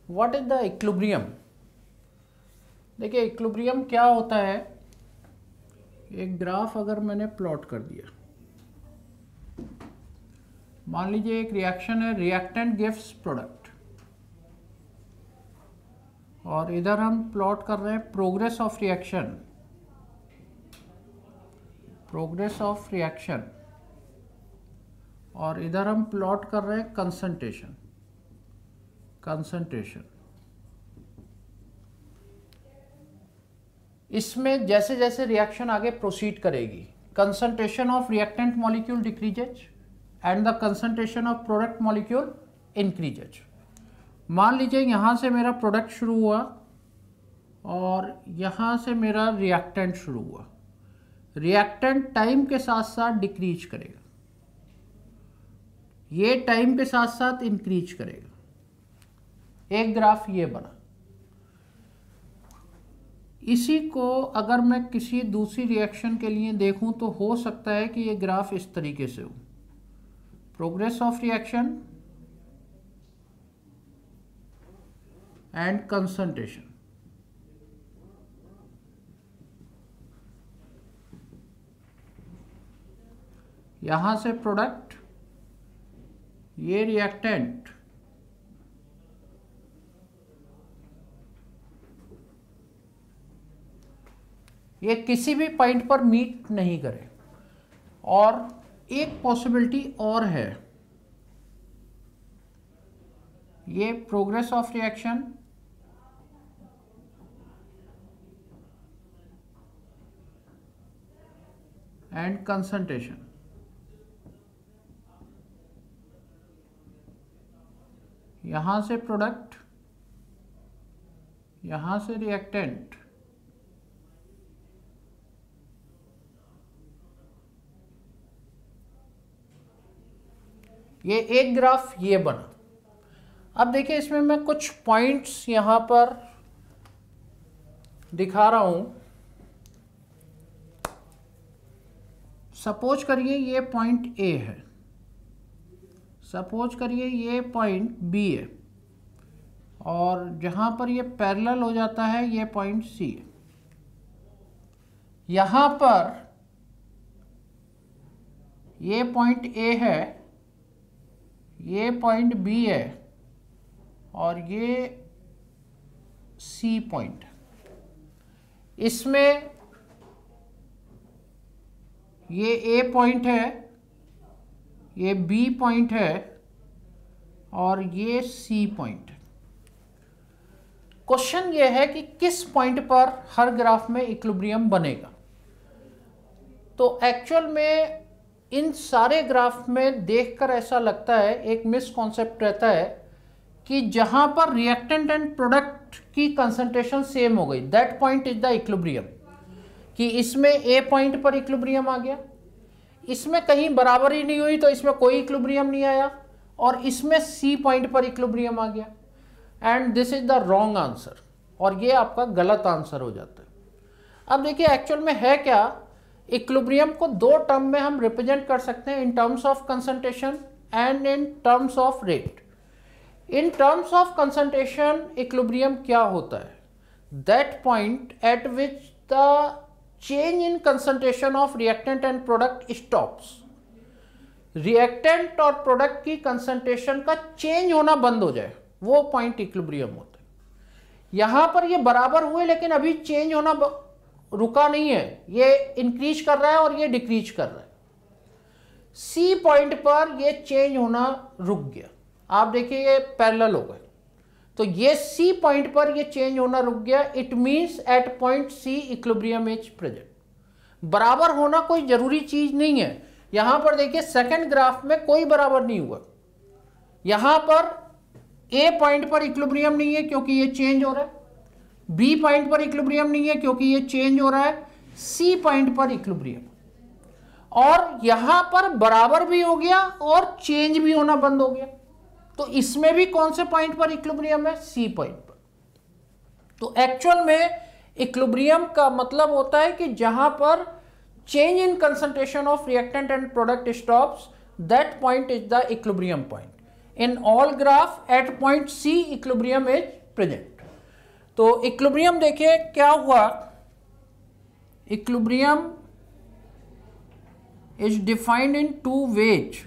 What is the equilibrium? देखिए equilibrium क्या होता है, एक ग्राफ अगर मैंने प्लॉट कर दिया, मान लीजिए एक रिएक्शन है, रिएक्टेंट गिव्स प्रोडक्ट, और इधर हम प्लॉट कर रहे हैं progress of reaction, progress of reaction, और इधर हम प्लॉट कर रहे हैं कंसंट्रेशन, कंसंट्रेशन। इसमें जैसे जैसे रिएक्शन आगे प्रोसीड करेगी, concentration of reactant molecule decreases and the concentration of product molecule increases. मान लीजिए यहां से मेरा प्रोडक्ट शुरू हुआ और यहां से मेरा रिएक्टेंट शुरू हुआ, रिएक्टेंट टाइम के साथ साथ डिक्रीज करेगा, ये टाइम के साथ साथ इंक्रीज करेगा। एक ग्राफ ये बना। इसी को अगर मैं किसी दूसरी रिएक्शन के लिए देखूं तो हो सकता है कि ये ग्राफ इस तरीके से हो, progress of reaction and concentration. यहां से प्रोडक्ट, ये रिएक्टेंट, ये किसी भी पॉइंट पर मीट नहीं करे। और एक पॉसिबिलिटी और है, ये progress of reaction and concentration, यहां से प्रोडक्ट, यहां से रिएक्टेंट, ये एक ग्राफ ये बना। अब देखिए इसमें मैं कुछ पॉइंट्स यहां पर दिखा रहा हूं। सपोज करिए ये पॉइंट ए है, सपोज करिए ये पॉइंट बी है, और जहां पर ये पैरेलल हो जाता है ये पॉइंट सी है। यहां पर ये पॉइंट ए है, ये पॉइंट बी है, और ये सी पॉइंट। इसमें ये ए पॉइंट है, ये बी पॉइंट है, और ये सी पॉइंट है। क्वेश्चन ये है कि किस पॉइंट पर हर ग्राफ में इक्विलिब्रियम बनेगा। तो एक्चुअल में इन सारे ग्राफ में देखकर ऐसा लगता है, एक मिसकॉन्सेप्ट रहता है कि जहां पर रिएक्टेंट एंड प्रोडक्ट की कंसंट्रेशन सेम हो गई, that point is the equilibrium. कि इसमें ए पॉइंट पर इक्विलिब्रियम आ गया, इसमें कहीं बराबरी नहीं हुई तो इसमें कोई इक्विलिब्रियम नहीं आया, और इसमें सी पॉइंट पर इक्विलिब्रियम आ गया, and this is the wrong answer, और ये आपका गलत आंसर हो जाता है। अब देखिए एक्चुअल में है क्या, इक्विलिब्रियम को दो टर्म में हम रिप्रेजेंट कर सकते हैं, इन terms of concentration and in terms of rate. In terms of concentration equilibrium क्या होता है, that point at which the change in concentration of reactant and product stops. Reactant और प्रोडक्ट की कंसंट्रेशन का चेंज होना बंद हो जाए, वो पॉइंट इक्विलिब्रियम होता है। यहां पर ये बराबर हुए लेकिन अभी चेंज होना रुका नहीं है, ये इंक्रीज कर रहा है और ये डिक्रीज कर रहा है। सी पॉइंट पर ये चेंज होना रुक गया, आप देखिए ये पैरेलल हो गए, तो ये सी पॉइंट पर ये चेंज होना रुक गया। It means at point C equilibrium is present. बराबर होना कोई जरूरी चीज नहीं है। यहां पर देखिए सेकंड ग्राफ में कोई बराबर नहीं हुआ, यहां पर ए पॉइंट पर इक्विलिब्रियम नहीं है क्योंकि ये चेंज हो रहा है, बी पॉइंट पर इक्विलिब्रियम नहीं है क्योंकि ये चेंज हो रहा है, सी पॉइंट पर इक्विलिब्रियम, और यहां पर बराबर भी हो गया और चेंज भी होना बंद हो गया। तो इसमें भी कौन से पॉइंट पर इक्विलिब्रियम है, सी पॉइंट पर। तो एक्चुअल में इक्विलिब्रियम का मतलब होता है कि जहां पर change in concentration of reactant and product stops, that point is the equilibrium point. In all graph at point C equilibrium is present. तो इक्विलिब्रियम देखिए क्या हुआ, equilibrium is defined in two ways.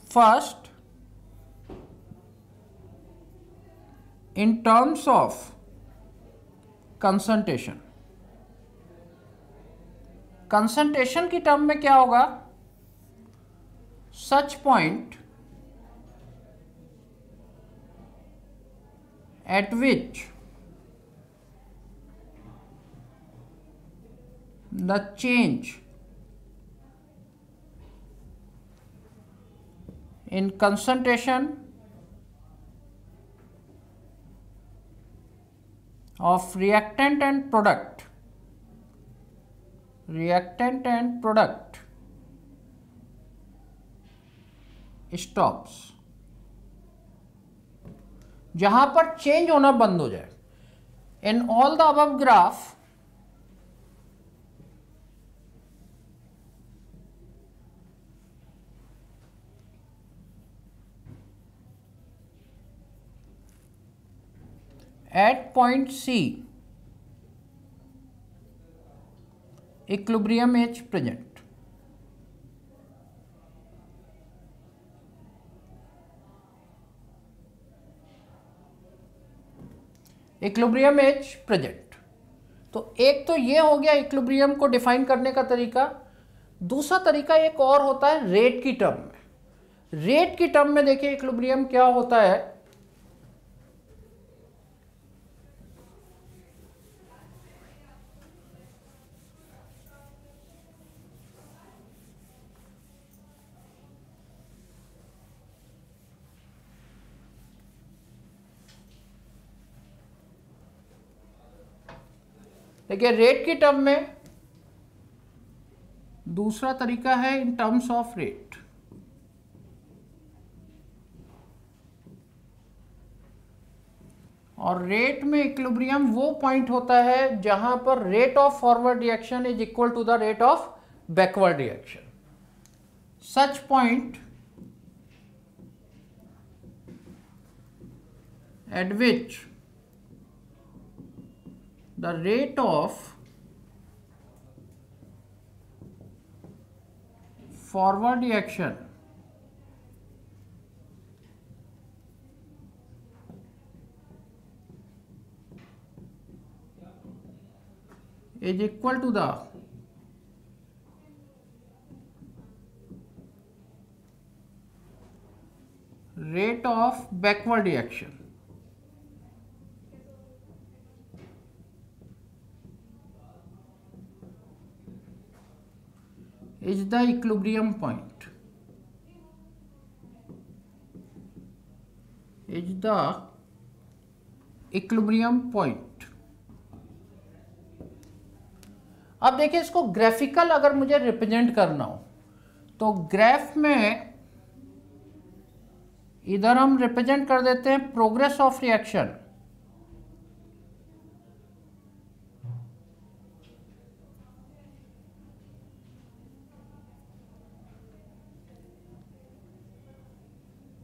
First, in terms of concentration, concentration की term में क्या होगा, such point at which the change in concentration of reactant and product stops, जहां पर चेंज होना बंद हो जाए। In all the above graph at point C equilibrium is present। Equilibrium is present. तो एक तो ये हो गया इक्विलिब्रियम को डिफाइन करने का तरीका। दूसरा तरीका एक और होता है रेट की टर्म में। रेट की टर्म में देखिए इक्विलिब्रियम क्या होता है, देखिए रेट की टर्म में दूसरा तरीका है इन टर्म्स ऑफ रेट। और रेट में इक्विलिब्रियम वो पॉइंट होता है जहां पर rate of forward reaction is equal to the rate of backward reaction. Such point at which the rate of forward reaction is equal to the rate of backward reaction। is the equilibrium point, is the equilibrium point। अब देखिए इसको graphical अगर मुझे represent करना हो तो graph में इधर हम रिप्रेजेंट कर देते हैं progress of reaction,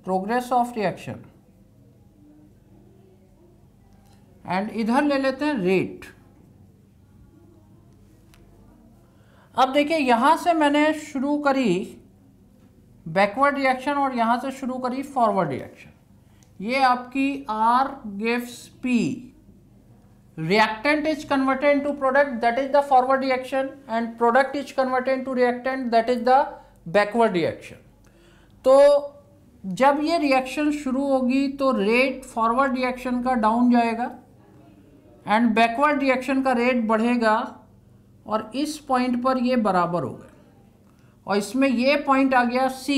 progress of reaction, and इधर ले लेते हैं रेट। अब देखिए यहां से मैंने शुरू करी बैकवर्ड रिएक्शन और यहां से शुरू करी फॉरवर्ड रिएक्शन। ये आपकी R gives P, reactant is converted into product, that is the forward reaction, and product is converted into reactant, that is the backward reaction। तो जब ये रिएक्शन शुरू होगी तो रेट फॉरवर्ड रिएक्शन का डाउन जाएगा एंड बैकवर्ड रिएक्शन का rate बढ़ेगा और इस पॉइंट पर ये बराबर हो गए और इसमें ये पॉइंट आ गया C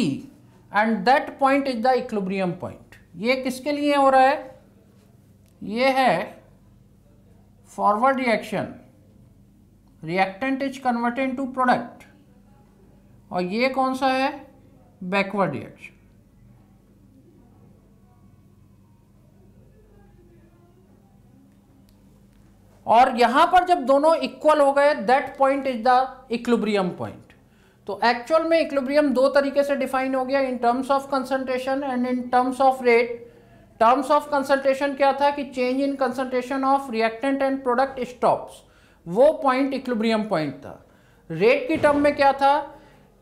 and that point is the equilibrium point. ये किसके लिए हो रहा है, ये है forward reaction, reactant is converted into product, और ये कौन सा है, बैकवर्ड रिएक्शन। और यहां पर जब दोनों इक्वल हो गए, that point is the equilibrium point. तो एक्चुअल में इक्विलिब्रियम दो तरीके से डिफाइन हो गया, in terms of concentration and in terms of rate. Terms of concentration क्या था कि change in concentration of reactant and product stops, वो पॉइंट इक्विलिब्रियम पॉइंट था। रेट की टर्म में क्या था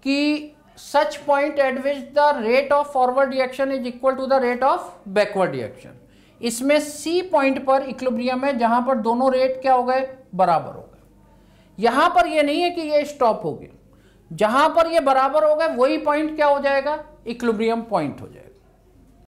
कि such point at which the rate of forward reaction is equal to the rate of backward reaction. इसमें सी पॉइंट पर equilibrium है जहां पर दोनों रेट क्या हो गए, बराबर हो गए। यहां पर ये नहीं है कि ये स्टॉप हो गया, जहां पर ये बराबर हो गए वही पॉइंट क्या हो जाएगा, इक्विलिब्रियम पॉइंट हो जाएगा।